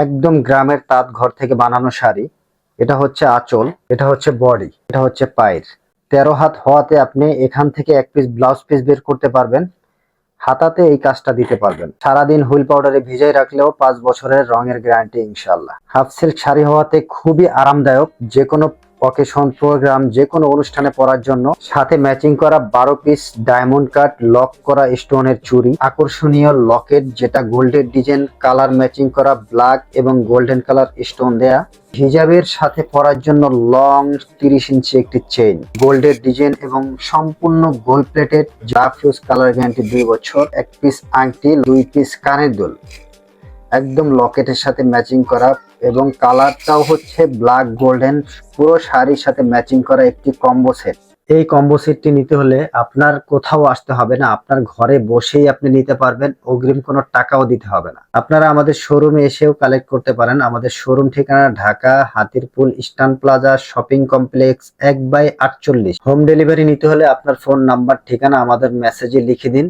একদম গ্রামের তাঁত ঘর থেকে বানানো শাড়ি। এটা হচ্ছে আঁচল, এটা হচ্ছে বডি, এটা হচ্ছে পায়ের। 13 হাত হওয়াতে আপনি এখান থেকে এক পিস ব্লাউজ পিস বের করতে পারবেন, হাতাতে এই কাজটা দিতে পারবেন। সারাদিন হুইল পাউডারে ভিজাই রাখলেও 5 বছরের রঙের গ্যারান্টি ইনশাল্লাহ। হাফ সিল্ক শাড়ি হওয়াতে খুবই আরামদায়ক, যে কোনো অকেশন প্রোগ্রাম, যে কোনো অনুষ্ঠানে পরার জন্য। সাথে ম্যাচিং করা 12 পিস ডায়মন্ড কাট লক করা স্টোনের চুড়ি, আকর্ষণীয় লকেট যেটা গোল্ডের ডিজাইন, কালার ম্যাচিং করা ব্ল্যাক এবং গোল্ডেন কালার স্টোন দেয়া। হিজাবের সাথে পরার জন্য লং 30 ইঞ্চি একটি চেইন, গোল্ডের ডিজাইন এবং সম্পূর্ণ গোল্ড প্লেটেড, যা ফিউজ কালার গ্যারান্টি 2 বছর। এক পিস আংটি, 2 পিস কানের দুল, একদম লকেটের সাথে ম্যাচিং করা এবং কালারটাও হচ্ছে ব্ল্যাক গোল্ডেন। পুরো শাড়ির সাথে ম্যাচিং করা একটি কম্বো সেট। এই কম্বো সেটটি নিতে হলে আপনার কোথাও আসতে হবে না, আপনার ঘরে বসেই আপনি নিতে পারবেন, অগ্রিম কোনো টাকাও দিতে হবে না। আপনারা আমাদের শোরুমে এসেও কালেক্ট করতে পারেন। আমাদের শোরুম ঠিকানা Dhaka Hatirpul Eastern Plaza shopping complex 1/48। Home delivery নিতে হলে আপনার ফোন নাম্বার ঠিকানা আমাদের মেসেজে লিখে দিন।